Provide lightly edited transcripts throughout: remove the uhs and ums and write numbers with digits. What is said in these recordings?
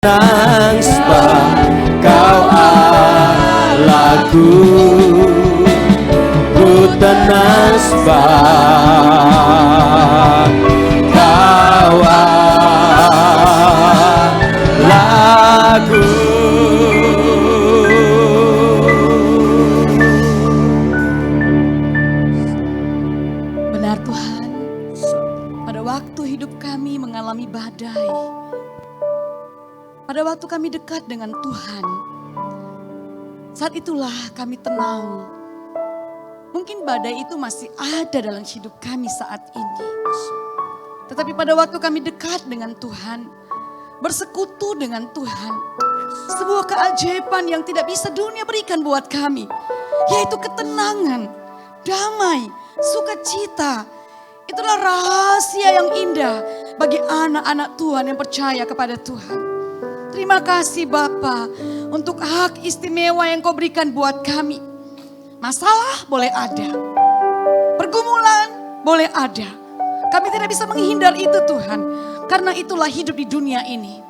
tenang sebab Kau Allahku, ku tenang sebab Kau Allahku. Benar Tuhan, pada waktu hidup kami mengalami badai, pada waktu kami dekat dengan Tuhan, saat itulah kami tenang. Mungkin badai itu masih ada dalam hidup kami saat ini. Tetapi pada waktu kami dekat dengan Tuhan, bersekutu dengan Tuhan, sebuah keajaiban yang tidak bisa dunia berikan buat kami, yaitu ketenangan, damai, sukacita. Itulah rahasia yang indah bagi anak-anak Tuhan yang percaya kepada Tuhan. Terima kasih Bapa untuk hak istimewa yang Kau berikan buat kami. Masalah boleh ada, pergumulan boleh ada. Kami tidak bisa menghindar itu Tuhan, karena itulah hidup di dunia ini.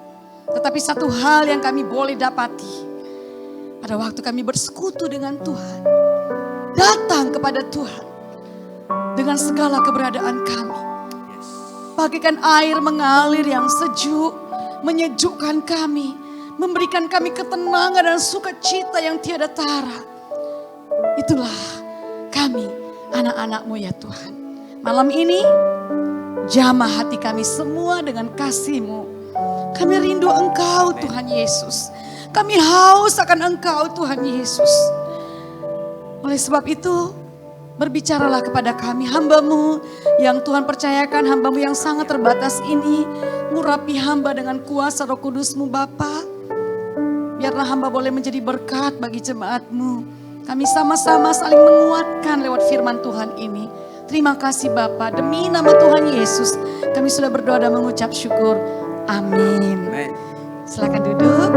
Tetapi satu hal yang kami boleh dapati, pada waktu kami bersekutu dengan Tuhan, datang kepada Tuhan dengan segala keberadaan kami, bagaikan air mengalir yang sejuk, menyejukkan kami, memberikan kami ketenangan dan sukacita yang tiada tara. Itulah kami, anak-anak-Mu ya Tuhan. Malam ini, jamah hati kami semua dengan kasih-Mu. Kami rindu Engkau Tuhan Yesus. Kami haus akan Engkau Tuhan Yesus. Oleh sebab itu, berbicaralah kepada kami, hamba-Mu yang Tuhan percayakan, hamba-Mu yang sangat terbatas ini. Urapi hamba dengan kuasa Roh Kudus-Mu Bapa. Biarlah hamba boleh menjadi berkat bagi jemaat-Mu. Kami sama-sama saling menguatkan lewat firman Tuhan ini. Terima kasih Bapa, demi nama Tuhan Yesus kami sudah berdoa dan mengucap syukur. Amin. Silakan duduk.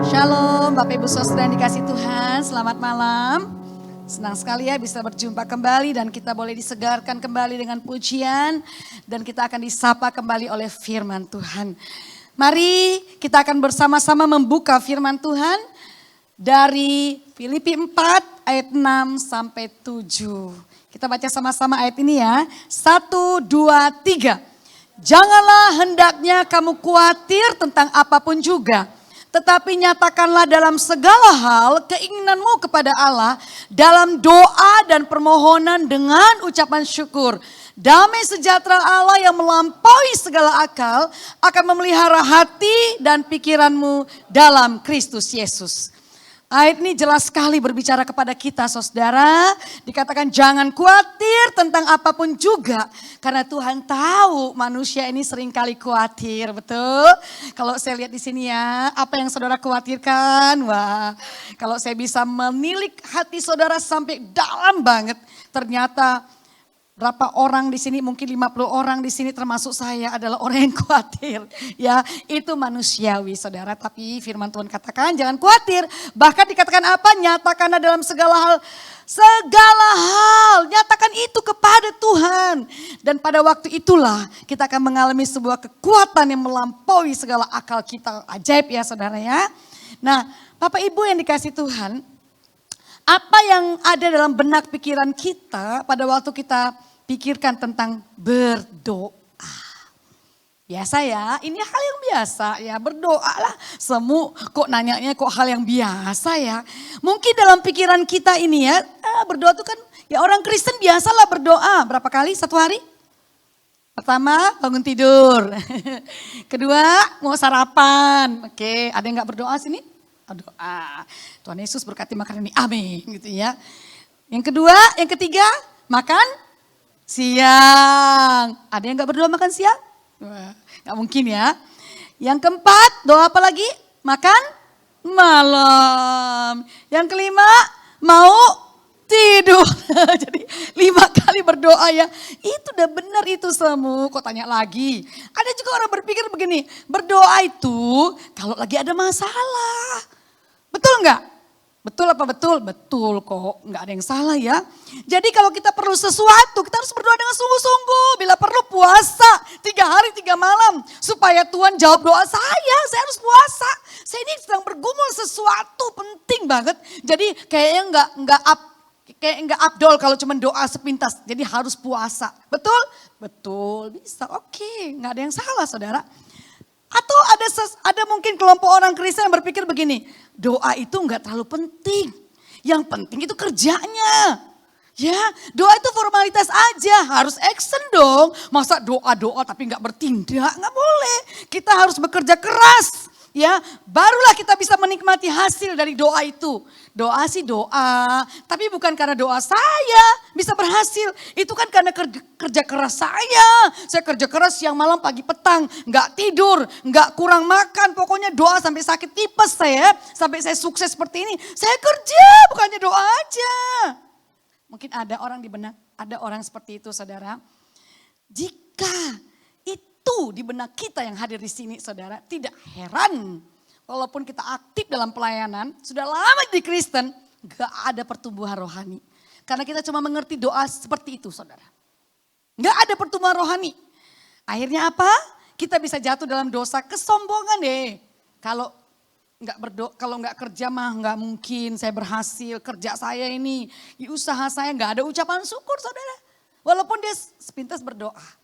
Shalom Bapak Ibu Saudara yang dikasih Tuhan, selamat malam. Senang sekali ya bisa berjumpa kembali dan kita boleh disegarkan kembali dengan pujian. Dan kita akan disapa kembali oleh firman Tuhan. Mari kita akan bersama-sama membuka firman Tuhan dari Filipi 4 ayat 6 sampai 7. Kita baca sama-sama ayat ini ya. 1, 2, 3. Janganlah hendaknya kamu khawatir tentang apapun juga. Tetapi nyatakanlah dalam segala hal keinginanmu kepada Allah dalam doa dan permohonan dengan ucapan syukur. Damai sejahtera Allah yang melampaui segala akal akan memelihara hati dan pikiranmu dalam Kristus Yesus. Ayat ini jelas sekali berbicara kepada kita saudara. Dikatakan jangan khawatir tentang apapun juga. Karena Tuhan tahu manusia ini seringkali khawatir, betul? Kalau saya lihat di sini ya, apa yang saudara khawatirkan? Wah, kalau saya bisa menilik hati saudara sampai dalam banget. Ternyata berapa orang di sini, mungkin 50 orang di sini termasuk saya adalah orang yang khawatir. Ya, itu manusiawi saudara. Tapi firman Tuhan katakan jangan khawatir. Bahkan dikatakan apa? Nyatakanlah dalam segala hal. Segala hal, nyatakan itu kepada Tuhan. Dan pada waktu itulah kita akan mengalami sebuah kekuatan yang melampaui segala akal kita. Ajaib ya saudara ya. Nah Bapak Ibu yang dikasih Tuhan. Apa yang ada dalam benak pikiran kita pada waktu kita pikirkan tentang berdoa. Biasa ya, ini hal yang biasa ya, berdoa lah. Semua kok nanyanya kok hal yang biasa ya. Mungkin dalam pikiran kita ini ya, berdoa itu kan ya orang Kristen biasalah berdoa. Berapa kali satu hari? Pertama bangun tidur. Kedua mau sarapan. Oke, ada yang gak berdoa sini? Doa. Tuhan Yesus berkati makanan ini, amin gitu ya. Yang kedua, yang ketiga, makan siang. Ada yang gak berdoa makan siang? Wah, gak mungkin ya. Yang keempat, doa apa lagi? Makan malam. Yang kelima, mau tidur. Jadi 5 kali berdoa ya. Itu udah benar itu semua. Kok tanya lagi? Ada juga orang berpikir begini, berdoa itu kalau lagi ada masalah. Betul nggak? Betul apa betul? Betul kok, nggak ada yang salah ya. Jadi kalau kita perlu sesuatu, kita harus berdoa dengan sungguh-sungguh. Bila perlu puasa 3 hari 3 malam. Supaya Tuhan jawab doa saya harus puasa. Saya ini sedang bergumul sesuatu penting banget. Jadi kayaknya nggak abdol kalau cuma doa sepintas. Jadi harus puasa. Betul? Betul, bisa. Oke, nggak ada yang salah saudara. Atau ada mungkin kelompok orang Kristen yang berpikir begini, doa itu enggak terlalu penting. Yang penting itu kerjanya. Ya, doa itu formalitas aja, harus action dong. Masa doa-doa tapi enggak bertindak, enggak boleh. Kita harus bekerja keras. Ya, barulah kita bisa menikmati hasil dari doa itu. Doa sih doa, tapi bukan karena doa saya bisa berhasil. Itu kan karena kerja keras saya. Saya kerja keras siang malam pagi petang, nggak tidur, nggak kurang makan. Pokoknya doa sampai sakit tipes saya, sampai saya sukses seperti ini. Saya kerja, bukannya doa aja. Mungkin ada orang di benak, ada orang seperti itu saudara. Jika itu di benak kita yang hadir di sini saudara, tidak heran walaupun kita aktif dalam pelayanan, sudah lama di Kristen, gak ada pertumbuhan rohani. Karena kita cuma mengerti doa seperti itu saudara. Gak ada pertumbuhan rohani. Akhirnya apa? Kita bisa jatuh dalam dosa kesombongan deh. Kalau nggak kerja mah nggak mungkin saya berhasil. Kerja saya ini, di usaha saya nggak ada ucapan syukur saudara. Walaupun dia sepintas berdoa.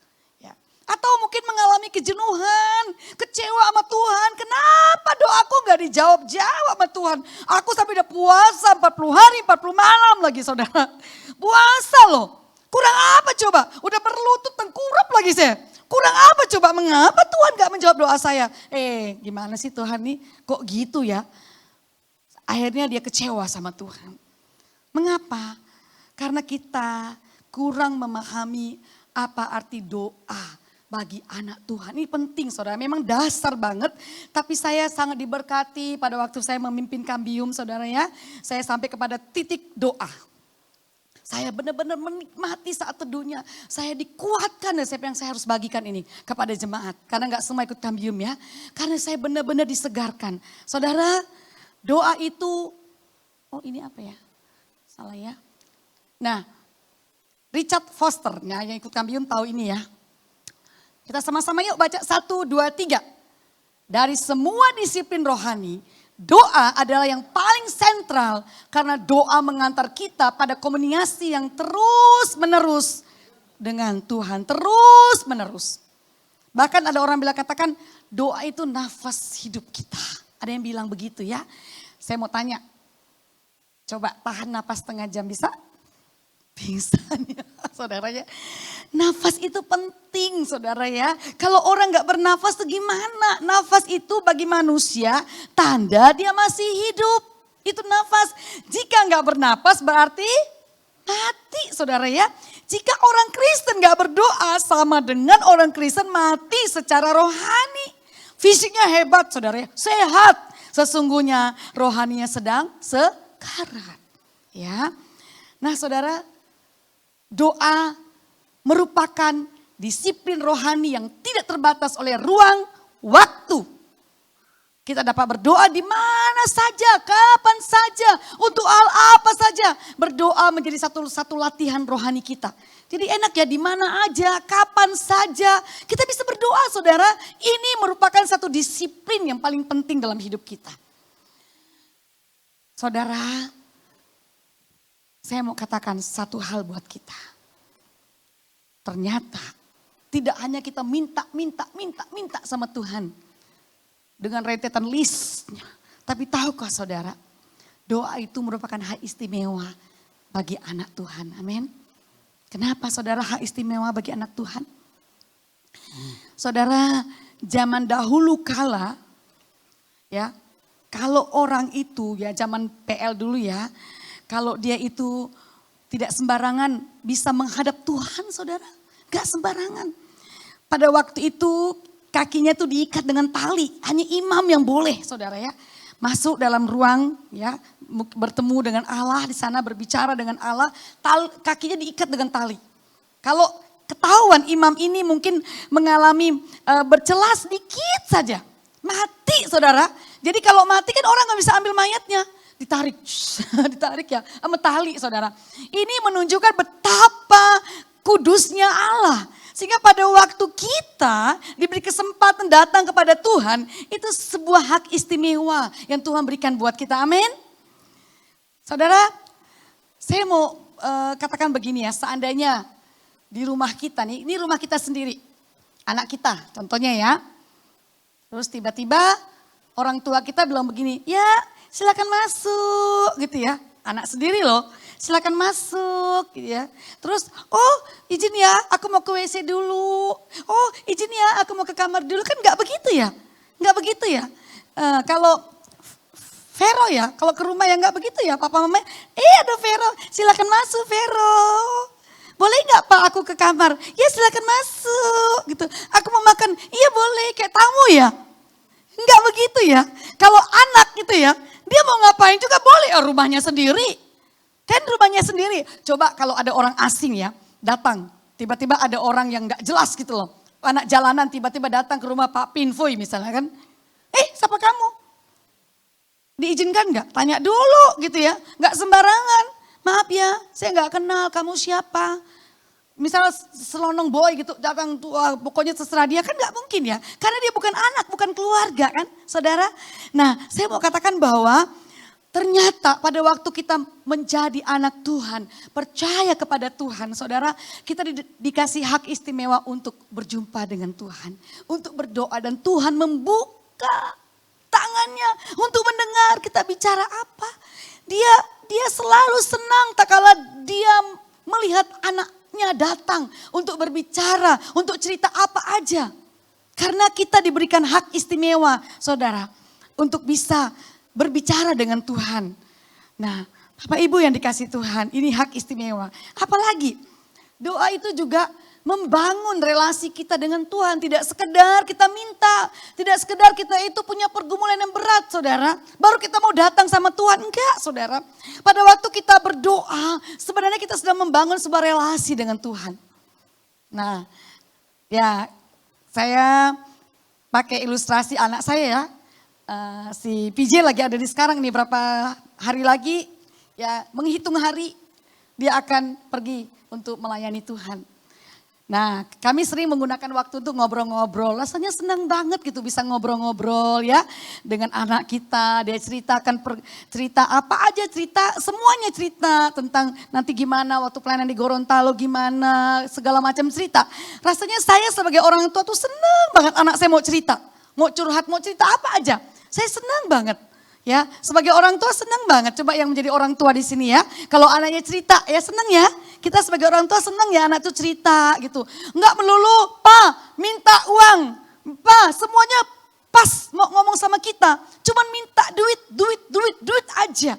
Atau mungkin mengalami kejenuhan, kecewa sama Tuhan. Kenapa doaku gak dijawab-jawab sama Tuhan. Aku sampai udah puasa 40 hari, 40 malam lagi saudara. Puasa loh. Kurang apa coba? Udah berlutut tengkurap lagi saya. Kurang apa coba? Mengapa Tuhan gak menjawab doa saya? Gimana sih Tuhan nih? Kok gitu ya? Akhirnya dia kecewa sama Tuhan. Mengapa? Karena kita kurang memahami apa arti doa bagi anak Tuhan. Ini penting saudara, memang dasar banget. Tapi saya sangat diberkati pada waktu saya memimpin Kambium saudara ya. Saya sampai kepada titik doa. Saya benar-benar menikmati saat teduhnya. Saya dikuatkan dan siapa yang saya harus bagikan ini kepada jemaat. Karena gak semua ikut Kambium ya. Karena saya benar-benar disegarkan. Saudara, doa itu, oh ini apa ya? Salah ya. Nah, Richard Foster yang ikut Kambium tahu ini ya. Kita sama-sama yuk baca 1, 2, 3. Dari semua disiplin rohani, doa adalah yang paling sentral. Karena doa mengantar kita pada komunikasi yang terus menerus dengan Tuhan. Terus menerus. Bahkan ada orang bilang katakan doa itu nafas hidup kita. Ada yang bilang begitu ya. Saya mau tanya. Coba tahan nafas setengah jam bisa? Pingsan ya saudaranya. Nafas itu penting saudara ya. Kalau orang gak bernafas itu gimana? Nafas itu bagi manusia tanda dia masih hidup. Itu nafas. Jika gak bernafas berarti mati saudara ya. Jika orang Kristen gak berdoa sama dengan orang Kristen mati secara rohani. Fisiknya hebat saudara ya. Sehat. Sesungguhnya rohaninya sedang sekarat. Ya. Nah saudara, doa merupakan disiplin rohani yang tidak terbatas oleh ruang, waktu. Kita dapat berdoa di mana saja, kapan saja, untuk hal apa saja. Berdoa menjadi satu latihan rohani kita. Jadi enak ya di mana aja, kapan saja. Kita bisa berdoa saudara. Ini merupakan satu disiplin yang paling penting dalam hidup kita. Saudara, saya mau katakan satu hal buat kita. Ternyata tidak hanya kita minta sama Tuhan. Dengan rentetan listnya. Tapi tahukah saudara, doa itu merupakan hak istimewa bagi anak Tuhan. Amin. Kenapa saudara hak istimewa bagi anak Tuhan? Saudara, zaman dahulu kala, ya, kalau orang itu ya zaman PL dulu ya, kalau dia itu tidak sembarangan bisa menghadap Tuhan saudara. Gak sembarangan. Pada waktu itu kakinya itu diikat dengan tali. Hanya imam yang boleh saudara ya. Masuk dalam ruang ya. Bertemu dengan Allah di sana berbicara dengan Allah. Kakinya diikat dengan tali. Kalau ketahuan imam ini mungkin mengalami bercela sedikit saja. Mati saudara. Jadi kalau mati kan orang gak bisa ambil mayatnya. ditarik, ditarik ya sama tali saudara. Ini menunjukkan betapa kudusnya Allah. Sehingga pada waktu kita diberi kesempatan datang kepada Tuhan, itu sebuah hak istimewa yang Tuhan berikan buat kita, amin. Saudara, saya mau katakan begini ya, seandainya di rumah kita nih, ini rumah kita sendiri, anak kita contohnya ya. Terus tiba-tiba orang tua kita bilang begini, ya silakan masuk gitu ya. Anak sendiri loh, silakan masuk gitu ya. Terus, oh izin ya aku mau ke WC dulu. Oh izin ya aku mau ke kamar dulu. Kan gak begitu ya, gak begitu ya. Kalau Vero ya, kalau ke rumah yang gak begitu ya papa mama, ada Vero, silakan masuk Vero. Boleh gak Pak aku ke kamar? Ya silakan masuk gitu. Aku mau makan, iya boleh kayak tamu ya. Enggak begitu ya. Kalau anak gitu ya, dia mau ngapain juga boleh, rumahnya sendiri. Kan rumahnya sendiri. Coba kalau ada orang asing ya, datang. Tiba-tiba ada orang yang gak jelas gitu loh. Anak jalanan tiba-tiba datang ke rumah Pak Pinfoy misalnya kan. Siapa kamu? Diizinkan gak? Tanya dulu gitu ya. Gak sembarangan. Maaf ya, saya gak kenal kamu siapa. Misalnya selonong boy gitu datang tua, pokoknya terserah dia kan gak mungkin ya. Karena dia bukan anak, bukan keluarga kan saudara. Nah saya mau katakan bahwa ternyata pada waktu kita menjadi anak Tuhan, percaya kepada Tuhan saudara. Kita dikasih hak istimewa untuk berjumpa dengan Tuhan. Untuk berdoa dan Tuhan membuka tangannya untuk mendengar kita bicara apa. Dia selalu senang tak kala dia melihat anaknya datang untuk berbicara, untuk cerita apa aja. Karena kita diberikan hak istimewa, saudara, untuk bisa berbicara dengan Tuhan. Nah, Bapak Ibu yang dikasih Tuhan, ini hak istimewa. Apalagi doa itu juga membangun relasi kita dengan Tuhan. Tidak sekedar kita minta, tidak sekedar kita itu punya pergumulan yang berat saudara. Baru kita mau datang sama Tuhan, enggak saudara. Pada waktu kita berdoa, sebenarnya kita sedang membangun sebuah relasi dengan Tuhan. Nah ya saya pakai ilustrasi anak saya ya. Si PJ lagi ada di sekarang nih, berapa hari lagi ya menghitung hari dia akan pergi untuk melayani Tuhan. Nah kami sering menggunakan waktu untuk ngobrol-ngobrol, rasanya senang banget gitu bisa ngobrol-ngobrol ya dengan anak kita. Dia ceritakan cerita apa aja, cerita semuanya, cerita tentang nanti gimana waktu pelayanan di Gorontalo gimana, segala macam cerita. Rasanya saya sebagai orang tua tuh senang banget anak saya mau cerita, mau curhat, mau cerita apa aja. Saya senang banget. Ya, sebagai orang tua senang banget. Coba yang menjadi orang tua di sini ya. Kalau anaknya cerita, ya senang ya. Kita sebagai orang tua senang ya anak tuh cerita gitu. Enggak melulu, "Pa, minta uang." "Pa, semuanya pas mau ngomong sama kita. Cuman minta duit aja."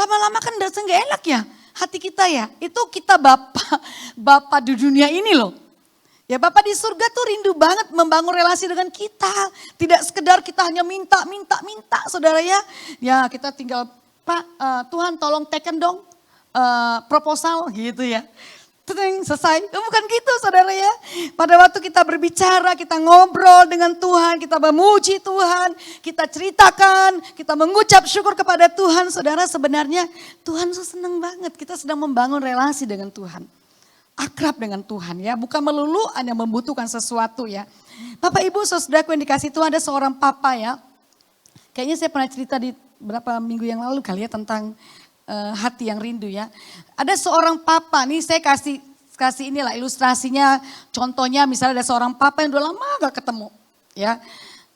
Lama-lama kan rasanya enggak enak ya hati kita ya. Itu kita bapak di dunia ini loh. Ya Bapak di surga tuh rindu banget membangun relasi dengan kita. Tidak sekedar kita hanya minta saudara ya. Ya kita tinggal, "Pak Tuhan tolong teken dong proposal," gitu ya. Teng, selesai. Bukan gitu saudara ya. Pada waktu kita berbicara, kita ngobrol dengan Tuhan, kita memuji Tuhan, kita ceritakan, kita mengucap syukur kepada Tuhan. Saudara sebenarnya Tuhan tuh senang banget kita sedang membangun relasi dengan Tuhan. Akrab dengan Tuhan ya, bukan melulu hanya membutuhkan sesuatu ya. Bapak Ibu saudaraku yang dikasih Tuhan, ada seorang papa ya. Kayaknya saya pernah cerita di beberapa minggu yang lalu kali ya tentang hati yang rindu ya. Ada seorang papa, nih saya kasih inilah ilustrasinya. Contohnya misalnya ada seorang papa yang udah lama gak ketemu ya.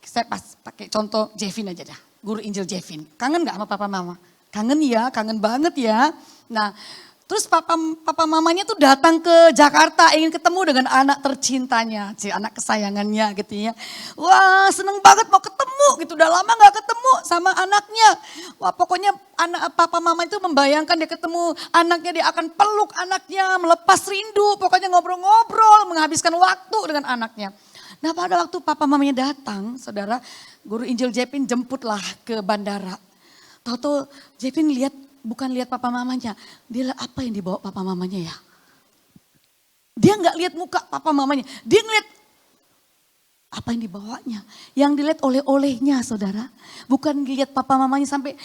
Saya pakai contoh Jevin aja dah, guru Injil Jevin. Kangen gak sama papa mama? Kangen ya, kangen banget ya. Nah terus papa mamanya tuh datang ke Jakarta ingin ketemu dengan anak tercintanya, anak kesayangannya gitu ya. Wah seneng banget mau ketemu gitu, udah lama gak ketemu sama anaknya. Wah pokoknya papa mama itu membayangkan dia ketemu anaknya, dia akan peluk anaknya, melepas rindu, pokoknya ngobrol-ngobrol, menghabiskan waktu dengan anaknya. Nah pada waktu papa mamanya datang, saudara, guru Injil Jepin jemputlah ke bandara. Tahu-tahu Jepin bukan lihat papa mamanya, dia lihat apa yang dibawa papa mamanya ya. Dia nggak lihat muka papa mamanya, dia ngeliat Apa yang dibawanya? Yang dilihat oleh-olehnya saudara. Bukan dilihat papa mamanya sampai,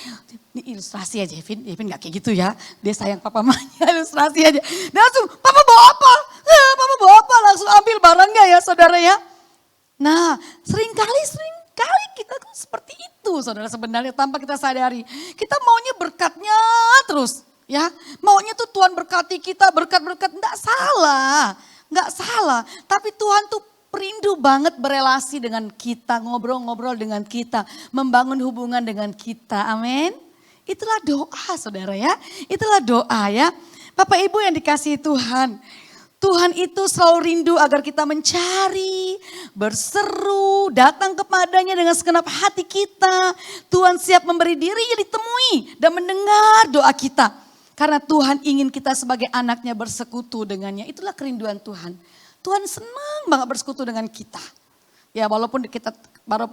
ini ilustrasi aja Evin gak kayak gitu ya. Dia sayang papa mamanya, ilustrasi aja. Dia langsung, papa bawa apa? Papa bawa apa? Langsung ambil barangnya ya saudara ya. Nah seringkali kita tuh seperti itu saudara sebenarnya tanpa kita sadari. Kita maunya berkatnya terus ya. Maunya tuh Tuhan berkati kita, berkat-berkat, enggak salah. Enggak salah, tapi Tuhan tuh rindu banget berelasi dengan kita, ngobrol-ngobrol dengan kita, membangun hubungan dengan kita, amin. Itulah doa saudara ya, itulah doa ya. Bapak Ibu yang dikasihi Tuhan, Tuhan itu selalu rindu agar kita mencari, berseru, datang kepadanya dengan segenap hati kita. Tuhan siap memberi dirinya ditemui dan mendengar doa kita. Karena Tuhan ingin kita sebagai anaknya bersekutu dengannya, itulah kerinduan Tuhan. Tuhan senang banget bersekutu dengan kita. Ya walaupun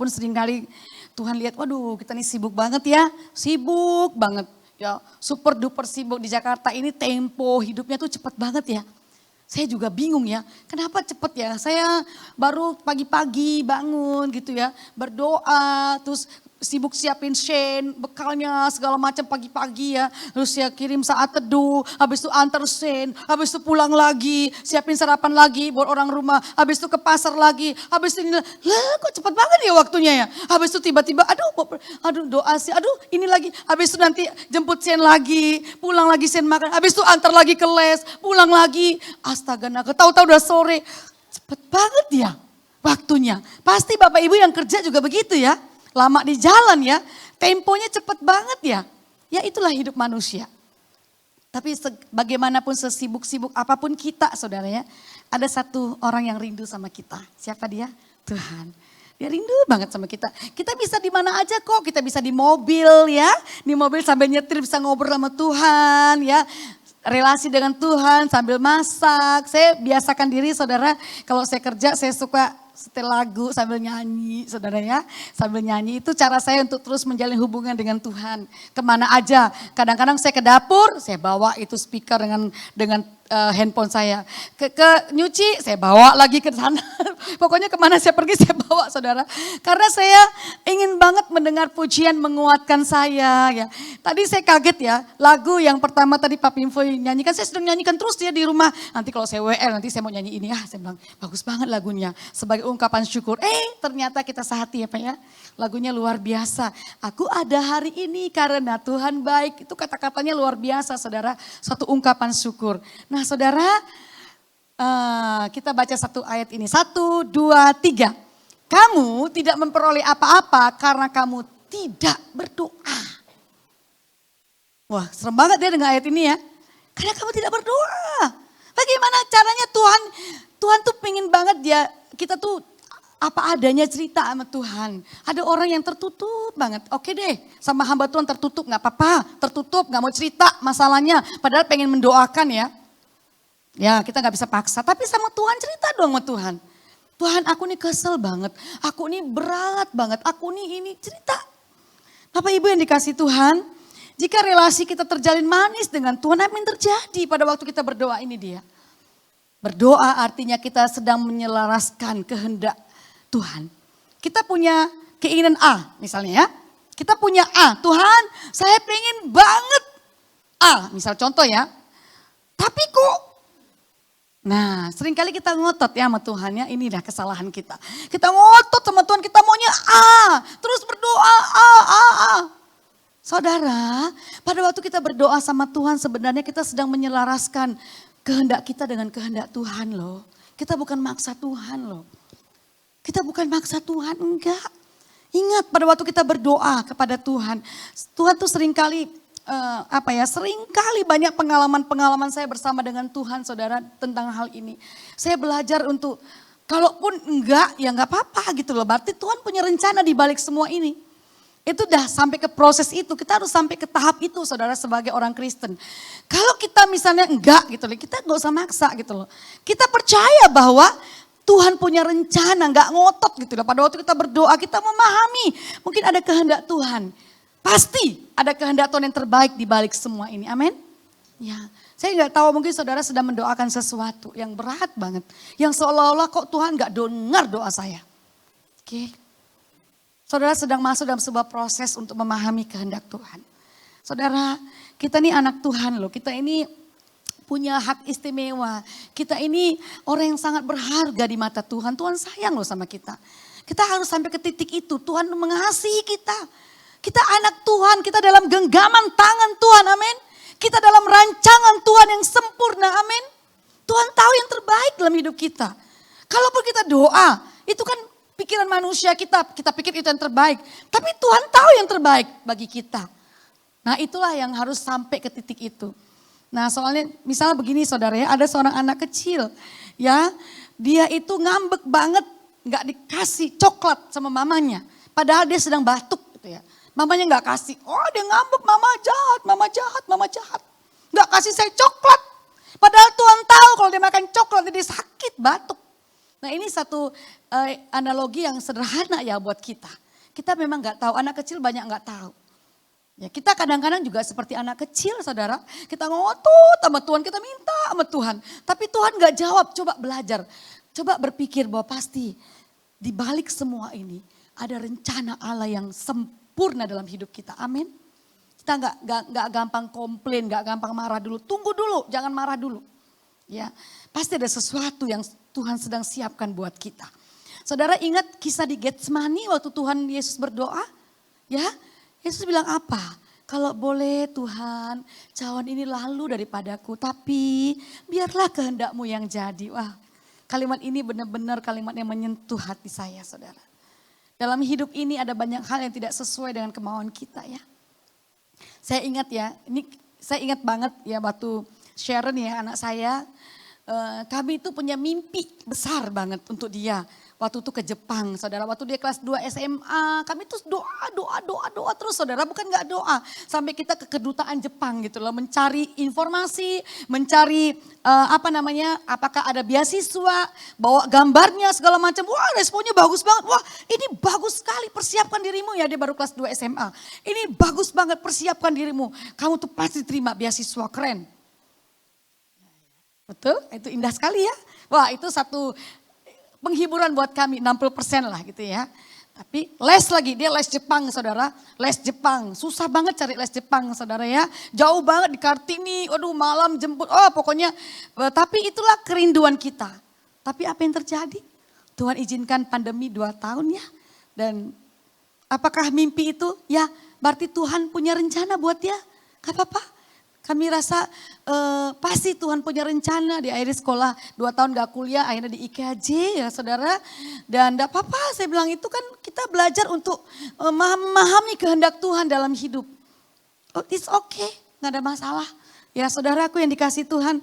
seringkali Tuhan lihat, waduh kita nih sibuk banget ya. Sibuk banget. Ya super duper sibuk di Jakarta ini tempo hidupnya tuh cepet banget ya. Saya juga bingung ya, kenapa cepet ya? Saya baru pagi-pagi bangun gitu ya, berdoa, terus sibuk siapin Shane, bekalnya segala macam pagi-pagi ya. Terus ya kirim saat teduh, habis itu antar Shane, habis itu pulang lagi, siapin sarapan lagi buat orang rumah, habis itu ke pasar lagi, habis itu lah kok cepet banget ya waktunya ya. Habis itu tiba-tiba aduh doa sih, aduh ini lagi, habis itu nanti jemput Shane lagi, pulang lagi Shane makan, habis itu antar lagi ke les, pulang lagi. Astaga naga, tahu-tahu udah sore. Cepet banget ya waktunya. Pasti Bapak Ibu yang kerja juga begitu ya. Lama di jalan ya, temponya cepet banget ya. Ya itulah hidup manusia. Tapi bagaimanapun sesibuk-sibuk apapun kita saudara ya, ada satu orang yang rindu sama kita. Siapa dia? Tuhan. Dia rindu banget sama kita. Kita bisa di mana aja kok, kita bisa di mobil ya. Di mobil sambil nyetir bisa ngobrol sama Tuhan ya. Relasi dengan Tuhan sambil masak. Saya biasakan diri saudara, kalau saya kerja saya suka setel lagu sambil nyanyi saudara ya. Sambil nyanyi itu cara saya untuk terus menjalin hubungan dengan Tuhan. Kemana aja, kadang-kadang saya ke dapur, saya bawa itu speaker dengan handphone saya. Ke nyuci, saya bawa lagi ke sana. Pokoknya kemana saya pergi saya bawa saudara. Karena saya ingin banget mendengar pujian menguatkan saya ya. Tadi saya kaget ya, lagu yang pertama tadi Pak Pimfoy nyanyikan, saya sedang nyanyikan terus dia di rumah. Nanti kalau saya WL nanti saya mau nyanyi ini, saya bilang bagus banget lagunya. Sebagai ungkapan syukur, ternyata kita sehati ya Pak ya. Lagunya luar biasa. Aku ada hari ini karena Tuhan baik. Itu kata-katanya luar biasa saudara, satu ungkapan syukur. Nah saudara, kita baca satu ayat ini. 1, 2, 3. Kamu tidak memperoleh apa-apa karena kamu tidak berdoa. Wah serem banget dia dengan ayat ini ya. Karena kamu tidak berdoa. Bagaimana caranya Tuhan tuh pengen banget kita tuh apa adanya cerita sama Tuhan. Ada orang yang tertutup banget. Oke deh sama hamba Tuhan tertutup gak apa-apa. Tertutup gak mau cerita masalahnya. Padahal pengen mendoakan ya. Ya kita gak bisa paksa, tapi sama Tuhan cerita dong sama Tuhan. Tuhan aku nih kesel banget, aku nih berat banget, aku nih ini cerita. Bapak Ibu yang dikasih Tuhan, jika relasi kita terjalin manis dengan Tuhan, apa yang terjadi pada waktu kita berdoa ini dia? Berdoa artinya kita sedang menyelaraskan kehendak Tuhan. Kita punya keinginan A misalnya ya, kita punya A, Tuhan saya pengen banget A, misal contoh ya. Tapi kok nah seringkali kita ngotot ya sama Tuhan ya, inilah kesalahan kita. Kita ngotot sama Tuhan, kita maunya A, terus berdoa A. Saudara, pada waktu kita berdoa sama Tuhan sebenarnya kita sedang menyelaraskan kehendak kita dengan kehendak Tuhan loh. Kita bukan maksa Tuhan loh. Kita bukan maksa Tuhan, enggak. Ingat pada waktu kita berdoa kepada Tuhan, Tuhan tuh seringkali seringkali banyak pengalaman saya bersama dengan Tuhan saudara tentang hal ini. Saya belajar untuk kalaupun enggak ya enggak apa-apa gitu loh. Berarti Tuhan punya rencana di balik semua ini. Itu dah sampai ke proses itu, kita harus sampai ke tahap itu saudara sebagai orang Kristen. Kalau kita misalnya enggak gitu loh, kita enggak usah maksa gitu loh. Kita percaya bahwa Tuhan punya rencana, enggak ngotot gitu loh. Pada waktu kita berdoa kita memahami mungkin ada kehendak Tuhan. Pasti ada kehendak Tuhan yang terbaik di balik semua ini. Amin. Ya, saya nggak tahu mungkin saudara sedang mendoakan sesuatu yang berat banget. Yang seolah-olah kok Tuhan nggak dengar doa saya. Oke. Saudara sedang masuk dalam sebuah proses untuk memahami kehendak Tuhan. Saudara, kita ini anak Tuhan loh. Kita ini punya hak istimewa. Kita ini orang yang sangat berharga di mata Tuhan. Tuhan sayang loh sama kita. Kita harus sampai ke titik itu. Tuhan mengasihi kita. Kita anak Tuhan. Kita dalam genggaman tangan Tuhan. Amin. Kita dalam rancangan Tuhan yang sempurna. Amin. Tuhan tahu yang terbaik dalam hidup kita. Kalaupun kita doa, itu kan pikiran manusia kita pikir itu yang terbaik. Tapi Tuhan tahu yang terbaik bagi kita. Nah itulah yang harus sampai ke titik itu. Nah soalnya misalnya begini saudara ya, ada seorang anak kecil ya, dia itu ngambek banget gak dikasih coklat sama mamanya. Padahal dia sedang batuk gitu ya. Mamanya gak kasih, oh dia ngambek mama jahat, mama jahat, mama jahat. Gak kasih saya coklat. Padahal Tuhan tahu kalau dia makan coklat dia sakit, batuk. Nah ini satu analogi yang sederhana ya buat kita. Kita memang gak tahu, anak kecil banyak gak tahu. Ya, kita kadang-kadang juga seperti anak kecil saudara. Kita ngotot sama Tuhan, kita minta sama Tuhan. Tapi Tuhan gak jawab, coba belajar. Coba berpikir bahwa pasti di balik semua ini ada rencana Allah yang sempurna dalam hidup kita. Amin. Kita gak gampang komplain, gak gampang marah dulu. Tunggu dulu, jangan marah dulu. Ya, pasti ada sesuatu yang Tuhan sedang siapkan buat kita. Saudara ingat kisah di Getsemani waktu Tuhan Yesus berdoa? Ya, Yesus bilang apa? Kalau boleh Tuhan, cawan ini lalu daripadaku, tapi biarlah kehendak-Mu yang jadi. Wah, kalimat ini benar-benar kalimat yang menyentuh hati saya, saudara. Dalam hidup ini ada banyak hal yang tidak sesuai dengan kemauan kita ya. Saya ingat ya, ini saya ingat banget ya waktu Sharon ya anak saya, kami itu punya mimpi besar banget untuk dia. Waktu itu ke Jepang, saudara. Waktu dia kelas 2 SMA, kami tuh doa terus, saudara. Bukan gak doa, sampai kita ke kedutaan Jepang gitu loh. Mencari informasi, mencari apakah ada beasiswa, bawa gambarnya segala macam. Wah responnya bagus banget. Wah ini bagus sekali, persiapkan dirimu ya. Dia baru kelas 2 SMA. Ini bagus banget, persiapkan dirimu. Kamu tuh pasti terima beasiswa, keren. Betul, itu indah sekali ya. Wah itu satu penghiburan buat kami 60% lah gitu ya. Tapi les lagi, dia les Jepang saudara. Les Jepang, susah banget cari les Jepang saudara ya. Jauh banget di Kartini, aduh malam jemput. Oh pokoknya, tapi itulah kerinduan kita. Tapi apa yang terjadi? Tuhan izinkan pandemi 2 tahun ya. Dan apakah mimpi itu? Ya berarti Tuhan punya rencana buat dia. Gak apa-apa. Kami rasa pasti Tuhan punya rencana. Di akhir sekolah 2 tahun gak kuliah, akhirnya di IKJ ya saudara. Dan gak apa-apa, saya bilang itu kan kita belajar untuk memahami kehendak Tuhan dalam hidup. Oh, it's okay, gak ada masalah. Ya saudaraku yang dikasih Tuhan,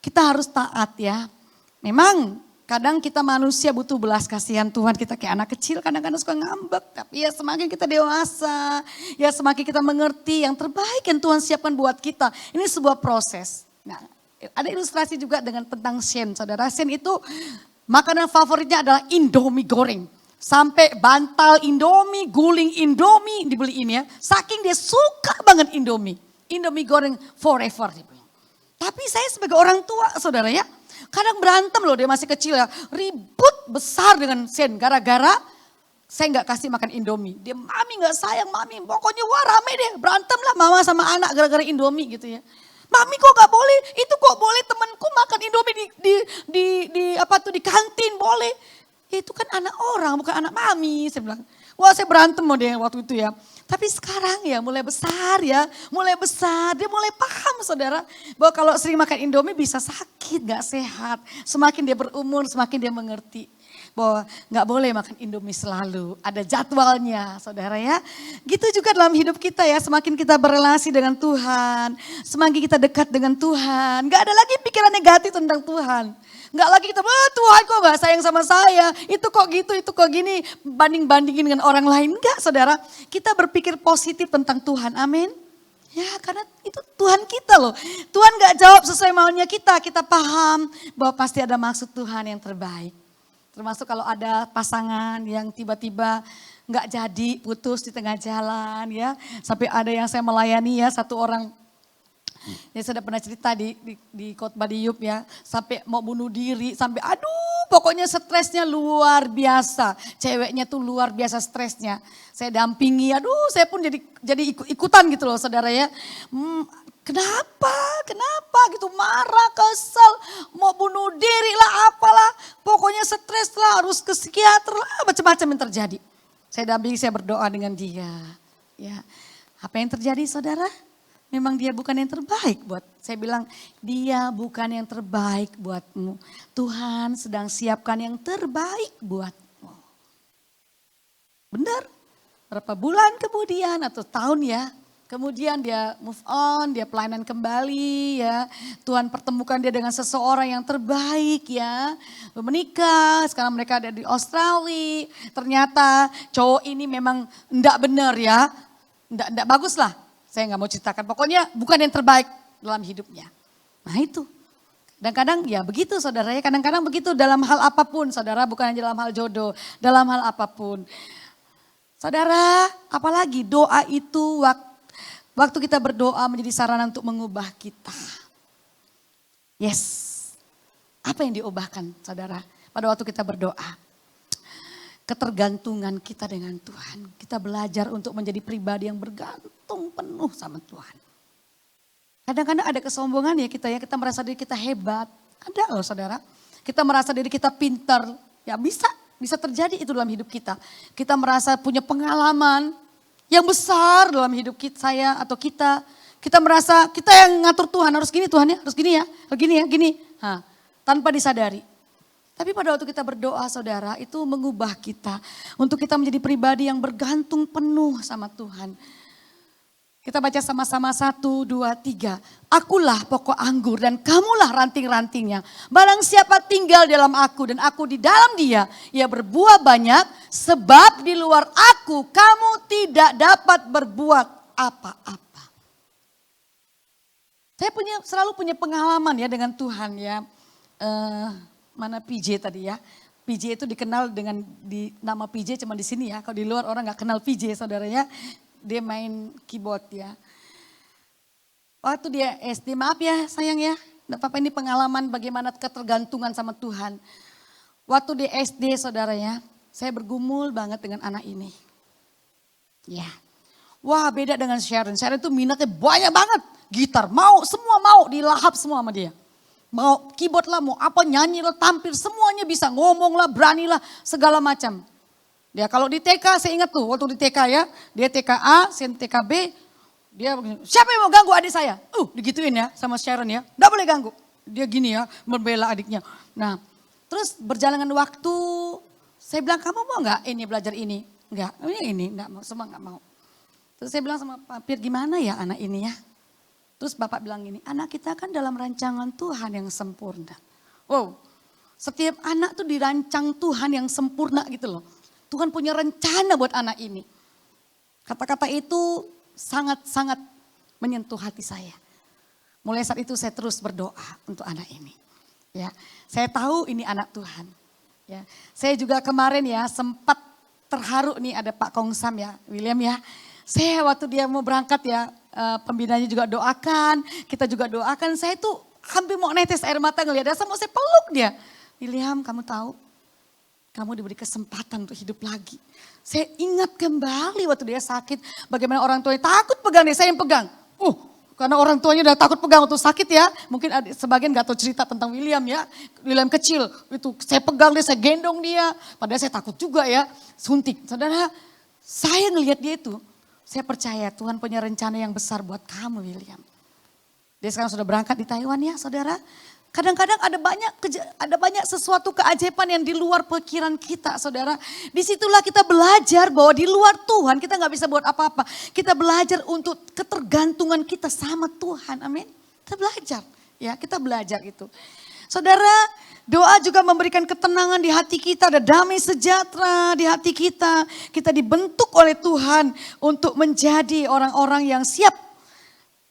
kita harus taat ya. Memang kadang kita manusia butuh belas kasihan Tuhan, kita kayak anak kecil kadang-kadang suka ngambek. Tapi ya semakin kita dewasa, ya semakin kita mengerti yang terbaik yang Tuhan siapkan buat kita. Ini sebuah proses. Nah, ada ilustrasi juga dengan tentang Shen, saudara. Shen itu makanan favoritnya adalah Indomie goreng. Sampai bantal Indomie, guling Indomie dibeliin ya. Saking dia suka banget Indomie. Indomie goreng forever. Tapi saya sebagai orang tua saudara ya, kadang berantem loh, dia masih kecil ya. Ribut besar dengan Sen gara-gara saya gak kasih makan Indomie. Dia mami gak sayang mami, pokoknya wah rame deh. Berantem lah mama sama anak gara-gara Indomie gitu ya. Mami kok gak boleh, itu kok boleh temanku makan Indomie di kantin boleh. Ya, itu kan anak orang bukan anak mami, saya bilang. Wah saya berantem loh dia waktu itu ya. Tapi sekarang ya mulai besar ya, dia mulai paham saudara. Bahwa kalau sering makan Indomie bisa sakit, gak sehat. Semakin dia berumur semakin dia mengerti. Bahwa gak boleh makan Indomie selalu, ada jadwalnya saudara ya. Gitu juga dalam hidup kita ya, semakin kita berrelasi dengan Tuhan. Semakin kita dekat dengan Tuhan, gak ada lagi pikiran negatif tentang Tuhan. Enggak lagi kita, Tuhan kok gak sayang sama saya, itu kok gitu, itu kok gini, banding-bandingin dengan orang lain. Enggak saudara, kita berpikir positif tentang Tuhan, amin. Ya karena itu Tuhan kita loh, Tuhan gak jawab sesuai maunya kita paham bahwa pasti ada maksud Tuhan yang terbaik. Termasuk kalau ada pasangan yang tiba-tiba gak jadi, putus di tengah jalan ya. Sampai ada yang saya melayani ya, satu orang. Ya saya sudah pernah cerita di khotbah di Yup ya, sampai mau bunuh diri, sampai aduh pokoknya stresnya luar biasa. Ceweknya tuh luar biasa stresnya. Saya dampingi, aduh saya pun jadi ikutan gitu loh saudara ya. Kenapa gitu, marah, kesel, mau bunuh diri lah, apalah. Pokoknya stres lah, harus ke psikiater lah, macam-macam yang terjadi. Saya dampingi, saya berdoa dengan dia. Ya, apa yang terjadi saudara? Memang dia bukan yang terbaik buat. Saya bilang, dia bukan yang terbaik buatmu. Tuhan sedang siapkan yang terbaik buatmu. Benar? Berapa bulan kemudian atau tahun ya? Kemudian dia move on, dia pelayanan kembali ya. Tuhan pertemukan dia dengan seseorang yang terbaik ya. Menikah, sekarang mereka ada di Australia. Ternyata cowok ini memang enggak benar ya. Enggak bagus lah. Saya nggak mau ceritakan. Pokoknya bukan yang terbaik dalam hidupnya. Nah itu. Kadang-kadang ya begitu saudara ya. Kadang-kadang begitu dalam hal apapun saudara. Bukan hanya dalam hal jodoh. Dalam hal apapun. Saudara, apalagi doa itu waktu kita berdoa menjadi sarana untuk mengubah kita. Yes. Apa yang diubahkan saudara pada waktu kita berdoa? Ketergantungan kita dengan Tuhan. Kita belajar untuk menjadi pribadi yang bergantung penuh sama Tuhan. Kadang-kadang ada kesombongan ya, kita merasa diri kita hebat. Ada loh saudara. Kita merasa diri kita pintar. Ya bisa terjadi itu dalam hidup kita. Kita merasa punya pengalaman yang besar dalam hidup saya atau kita. Kita merasa kita yang ngatur Tuhan, harus gini Tuhan ya, harus gini ya, gini. Tanpa disadari. Tapi pada waktu kita berdoa saudara, itu mengubah kita. Untuk kita menjadi pribadi yang bergantung penuh sama Tuhan. Kita baca sama-sama 1, 2, 3. Akulah pokok anggur dan kamulah ranting-rantingnya. Barang siapa tinggal dalam aku dan aku di dalam dia, ia berbuah banyak. Sebab di luar aku kamu tidak dapat berbuat apa-apa. Saya selalu punya pengalaman ya dengan Tuhan ya. Mana PJ tadi ya. PJ itu dikenal dengan nama PJ cuma di sini ya. Kalau di luar orang gak kenal PJ saudara ya. Dia main keyboard ya. Waktu dia SD, maaf ya sayang ya. Gak apa-apa, ini pengalaman bagaimana ketergantungan sama Tuhan. Waktu di SD saudara ya. Saya bergumul banget dengan anak ini. Ya. Wah beda dengan Sharon. Sharon itu minatnya banyak banget. Gitar semua mau dilahap semua sama dia. Mau keyboard lah, mau apa, nyanyi lah, tampil, semuanya bisa. Ngomong lah, berani lah, segala macam. Dia kalau di TK, saya ingat tuh waktu di TK ya. Dia TK A, saya TK B. Dia begini, siapa yang mau ganggu adik saya? Digituin ya sama Sharon ya. Nggak boleh ganggu. Dia gini ya, membela adiknya. Nah, terus berjalannya waktu, saya bilang kamu mau nggak ini belajar ini? Enggak, ini nggak mau, semua nggak mau. Terus saya bilang sama Pak Pir, gimana ya anak ini ya? Terus Bapak bilang gini, anak kita kan dalam rancangan Tuhan yang sempurna. Wow, setiap anak tuh dirancang Tuhan yang sempurna gitu loh. Tuhan punya rencana buat anak ini. Kata-kata itu sangat-sangat menyentuh hati saya. Mulai saat itu saya terus berdoa untuk anak ini. Ya, saya tahu ini anak Tuhan. Ya, saya juga kemarin ya sempat terharu nih ada Pak Kongsam ya, William ya. Saya waktu dia mau berangkat ya, pembinanya juga doakan, kita juga doakan. Saya tuh hampir mau netes air mata ngelihat dia, mau saya peluk dia. William, kamu tahu, kamu diberi kesempatan untuk hidup lagi. Saya ingat kembali waktu dia sakit, bagaimana orang tuanya takut pegang dia, saya yang pegang. Karena orang tuanya udah takut pegang waktu sakit ya. Mungkin sebagian gak tahu cerita tentang William ya. William kecil, itu saya pegang dia, saya gendong dia. Padahal saya takut juga ya, suntik. Saudara, saya ngelihat dia itu. Saya percaya Tuhan punya rencana yang besar buat kamu William. Dia sekarang sudah berangkat di Taiwan ya saudara. Kadang-kadang ada banyak sesuatu keajaiban yang di luar pikiran kita saudara. Disitulah kita belajar bahwa di luar Tuhan kita gak bisa buat apa-apa. Kita belajar untuk ketergantungan kita sama Tuhan, amin. Kita belajar ya, kita belajar itu. Saudara, doa juga memberikan ketenangan di hati kita, ada damai sejahtera di hati kita. Kita dibentuk oleh Tuhan untuk menjadi orang-orang yang siap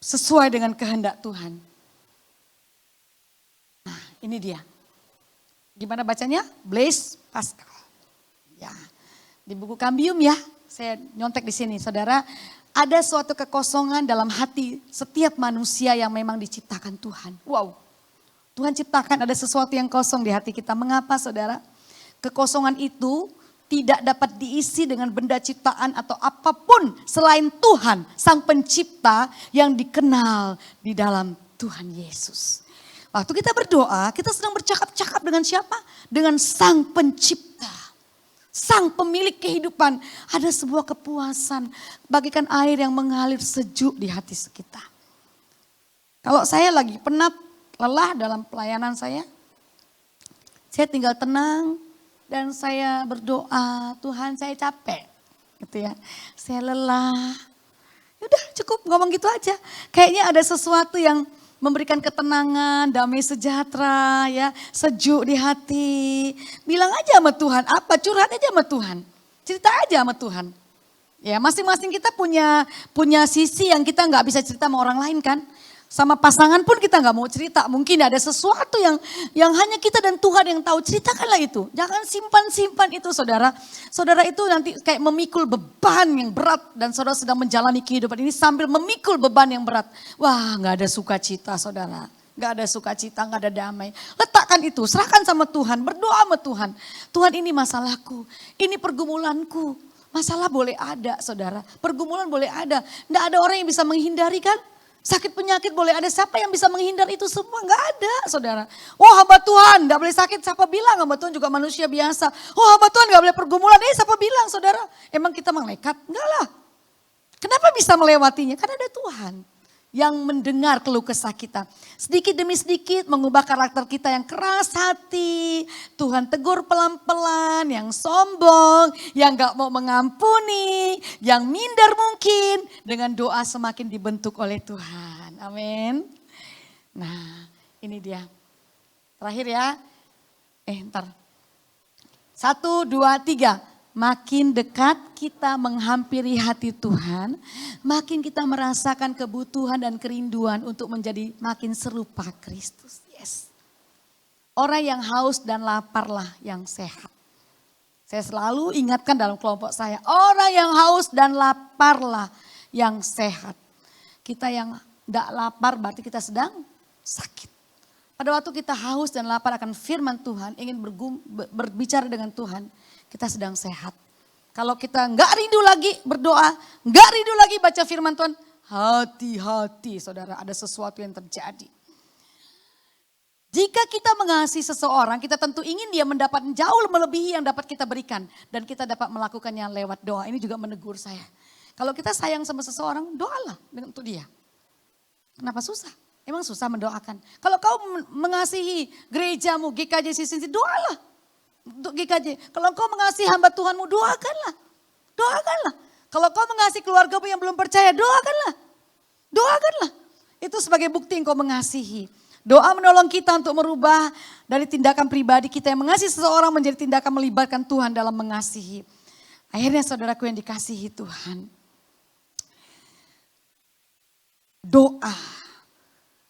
sesuai dengan kehendak Tuhan. Nah, ini dia. Gimana bacanya? Blaise Pascal. Ya, di buku Cambium ya, saya nyontek di sini, saudara. Ada suatu kekosongan dalam hati setiap manusia yang memang diciptakan Tuhan. Wow. Tuhan ciptakan ada sesuatu yang kosong di hati kita. Mengapa saudara? Kekosongan itu tidak dapat diisi dengan benda ciptaan atau apapun selain Tuhan, Sang Pencipta yang dikenal di dalam Tuhan Yesus. Waktu kita berdoa, kita sedang bercakap-cakap dengan siapa? Dengan Sang Pencipta. Sang pemilik kehidupan. Ada sebuah kepuasan, bagaikan air yang mengalir sejuk di hati kita. Kalau saya lagi penat, lelah dalam pelayanan saya tinggal tenang dan saya berdoa, Tuhan saya capek, gitu ya. Saya lelah. Udah cukup ngomong gitu aja. Kayaknya ada sesuatu yang memberikan ketenangan, damai sejahtera, ya, sejuk di hati. Bilang aja sama Tuhan, apa curhat aja sama Tuhan. Cerita aja sama Tuhan. Ya, masing-masing kita punya sisi yang kita nggak bisa cerita sama orang lain kan. Sama pasangan pun kita nggak mau cerita. Mungkin ada sesuatu yang hanya kita dan Tuhan yang tahu. Ceritakanlah itu. Jangan simpan-simpan itu saudara. Saudara itu nanti kayak memikul beban yang berat. Dan saudara sedang menjalani kehidupan ini sambil memikul beban yang berat. Wah, nggak ada sukacita saudara. Nggak ada sukacita, nggak ada damai. Letakkan itu, serahkan sama Tuhan. Berdoa sama Tuhan. Tuhan, ini masalahku. Ini pergumulanku. Masalah boleh ada saudara. Pergumulan boleh ada. Nggak ada orang yang bisa menghindari kan. Sakit penyakit boleh ada, siapa yang bisa menghindar itu semua? Enggak ada saudara. Oh hamba Tuhan enggak boleh sakit, siapa bilang? Hamba Tuhan juga manusia biasa. Oh hamba Tuhan enggak boleh pergumulan, siapa bilang saudara? Emang kita malaikat? Enggak lah. Kenapa bisa melewatinya? Karena ada Tuhan yang mendengar keluh kesah kita. Sedikit demi sedikit mengubah karakter kita yang keras hati. Tuhan tegur pelan-pelan, yang sombong, yang gak mau mengampuni, yang minder mungkin. Dengan doa semakin dibentuk oleh Tuhan. Amin. Nah ini dia. Terakhir ya. Ntar. 1, 2, 3. Makin dekat kita menghampiri hati Tuhan, makin kita merasakan kebutuhan dan kerinduan untuk menjadi makin serupa Kristus. Yes. Orang yang haus dan laparlah yang sehat. Saya selalu ingatkan dalam kelompok saya, orang yang haus dan laparlah yang sehat. Kita yang tidak lapar berarti kita sedang sakit. Pada waktu kita haus dan lapar akan firman Tuhan, ingin berbicara dengan Tuhan, kita sedang sehat. Kalau kita nggak rindu lagi berdoa, nggak rindu lagi baca firman Tuhan, hati-hati saudara, ada sesuatu yang terjadi. Jika kita mengasihi seseorang, kita tentu ingin dia mendapat jauh melebihi yang dapat kita berikan. Dan kita dapat melakukannya lewat doa. Ini juga menegur saya. Kalau kita sayang sama seseorang, doalah untuk dia. Kenapa susah? Emang susah mendoakan. Kalau kau mengasihi gerejamu, GKJ Sisinsi, doalah untuk GKJ. Kalau kau mengasihi hamba Tuhanmu, doakanlah. Doakanlah. Kalau kau mengasihi keluargamu yang belum percaya, doakanlah. Doakanlah. Itu sebagai bukti engkau mengasihi. Doa menolong kita untuk merubah dari tindakan pribadi kita yang mengasihi seseorang menjadi tindakan melibatkan Tuhan dalam mengasihi. Akhirnya saudaraku yang dikasihi Tuhan. Doa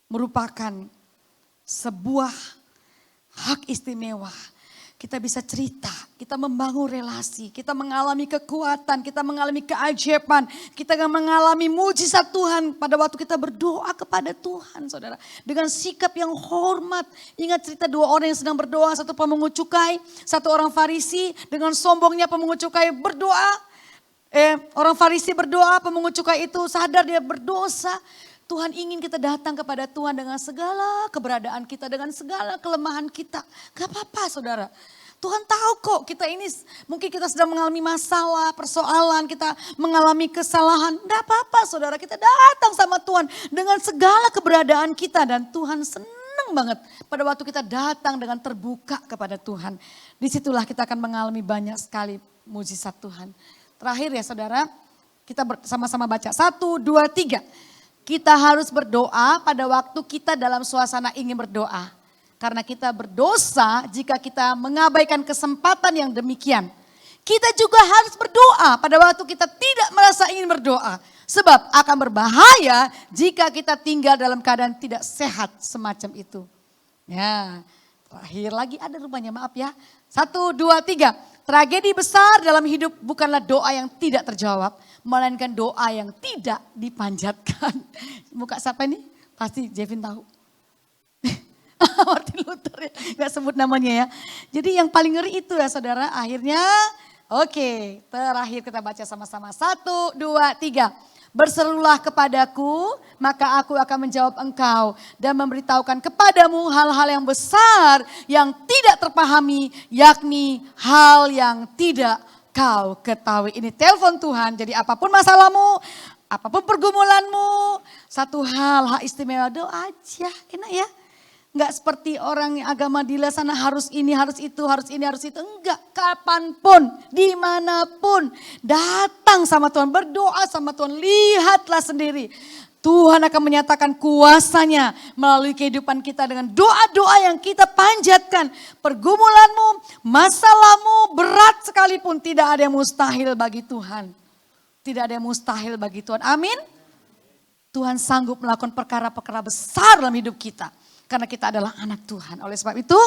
merupakan sebuah hak istimewa. Kita bisa cerita, kita membangun relasi, kita mengalami kekuatan, kita mengalami keajaiban, kita mengalami mujizat Tuhan pada waktu kita berdoa kepada Tuhan saudara. Dengan sikap yang hormat, ingat cerita 2 orang yang sedang berdoa, satu pemungut cukai, satu orang Farisi, dengan sombongnya pemungut cukai berdoa. Orang Farisi berdoa, pemungut cukai itu sadar dia berdosa. Tuhan ingin kita datang kepada Tuhan dengan segala keberadaan kita, dengan segala kelemahan kita. Gak apa-apa saudara. Tuhan tahu kok kita ini mungkin kita sedang mengalami masalah, persoalan, kita mengalami kesalahan. Gak apa-apa saudara, kita datang sama Tuhan dengan segala keberadaan kita. Dan Tuhan senang banget pada waktu kita datang dengan terbuka kepada Tuhan. Disitulah kita akan mengalami banyak sekali mujizat Tuhan. Terakhir ya saudara, kita sama-sama baca 1, 2, 3. Kita harus berdoa pada waktu kita dalam suasana ingin berdoa. Karena kita berdosa jika kita mengabaikan kesempatan yang demikian. Kita juga harus berdoa pada waktu kita tidak merasa ingin berdoa. Sebab akan berbahaya jika kita tinggal dalam keadaan tidak sehat semacam itu. Ya, terakhir lagi ada rupanya, maaf ya. 1, 2, 3. Tragedi besar dalam hidup bukanlah doa yang tidak terjawab, melainkan doa yang tidak dipanjatkan. Muka siapa ini? Pasti Jevin tahu. Martin Luther ya, gak sebut namanya ya. Jadi yang paling ngeri itu ya saudara, akhirnya oke, terakhir kita baca sama-sama. 1, 2, 3. Berserulah kepadaku, maka aku akan menjawab engkau dan memberitahukan kepadamu hal-hal yang besar yang tidak terpahami, yakni hal yang tidak kau ketahui. Ini telepon Tuhan, jadi apapun masalahmu, apapun pergumulanmu, satu hal istimewa, doa aja, enak ya. Enggak seperti orang yang agama di luar sana harus ini, harus itu, harus ini, harus itu. Enggak, kapanpun, dimanapun. Datang sama Tuhan, berdoa sama Tuhan, lihatlah sendiri. Tuhan akan menyatakan kuasanya melalui kehidupan kita dengan doa-doa yang kita panjatkan. Pergumulanmu, masalahmu berat sekalipun tidak ada yang mustahil bagi Tuhan. Tidak ada yang mustahil bagi Tuhan. Amin. Tuhan sanggup melakukan perkara-perkara besar dalam hidup kita. Karena kita adalah anak Tuhan. Oleh sebab itu,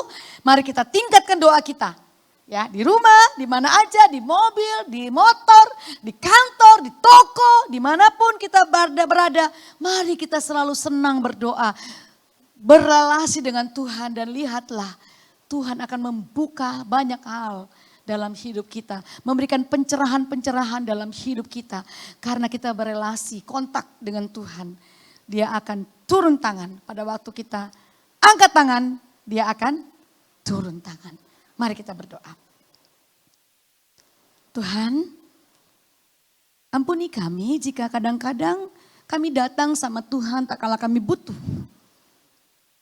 mari kita tingkatkan doa kita. Ya, di rumah, di mana aja, di mobil, di motor, di kantor, di toko, dimanapun kita berada. Mari kita selalu senang berdoa. Berrelasi dengan Tuhan dan lihatlah Tuhan akan membuka banyak hal dalam hidup kita. Memberikan pencerahan-pencerahan dalam hidup kita. Karena kita berrelasi, kontak dengan Tuhan. Dia akan turun tangan pada waktu kita angkat tangan, dia akan turun tangan. Mari kita berdoa. Tuhan, ampuni kami jika kadang-kadang kami datang sama Tuhan tak kala kami butuh.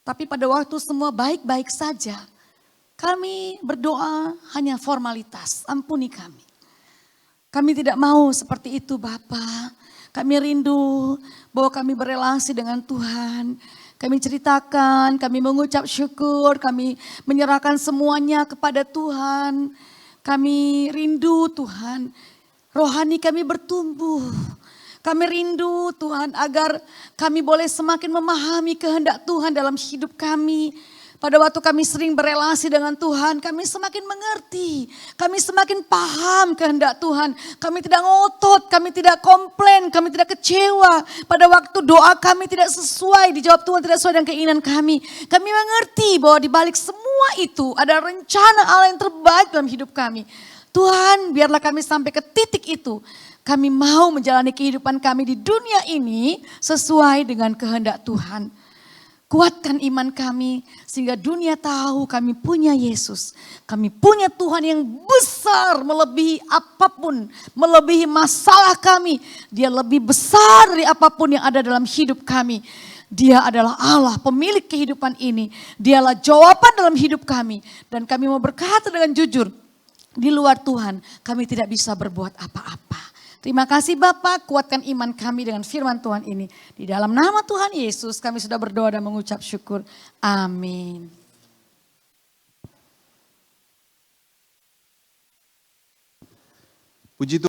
Tapi pada waktu semua baik-baik saja, kami berdoa hanya formalitas. Ampuni kami. Kami tidak mau seperti itu Bapa. Kami rindu bahwa kami berelasi dengan Tuhan. Kami ceritakan, kami mengucap syukur, kami menyerahkan semuanya kepada Tuhan. Kami rindu Tuhan, rohani kami bertumbuh. Kami rindu Tuhan agar kami boleh semakin memahami kehendak Tuhan dalam hidup kami. Pada waktu kami sering berelasi dengan Tuhan, kami semakin mengerti. Kami semakin paham kehendak Tuhan. Kami tidak ngotot, kami tidak komplain, kami tidak kecewa. Pada waktu doa kami tidak sesuai, dijawab Tuhan tidak sesuai dengan keinginan kami. Kami mengerti bahwa di balik semua itu ada rencana Allah yang terbaik dalam hidup kami. Tuhan, biarlah kami sampai ke titik itu. Kami mau menjalani kehidupan kami di dunia ini sesuai dengan kehendak Tuhan. Kuatkan iman kami sehingga dunia tahu kami punya Yesus. Kami punya Tuhan yang besar melebihi apapun, melebihi masalah kami. Dia lebih besar dari apapun yang ada dalam hidup kami. Dia adalah Allah pemilik kehidupan ini. Dialah jawaban dalam hidup kami. Dan kami mau berkata dengan jujur, di luar Tuhan kami tidak bisa berbuat apa-apa. Terima kasih Bapak, kuatkan iman kami dengan firman Tuhan ini. Di dalam nama Tuhan Yesus kami sudah berdoa dan mengucap syukur. Amin. Puji Tuhan.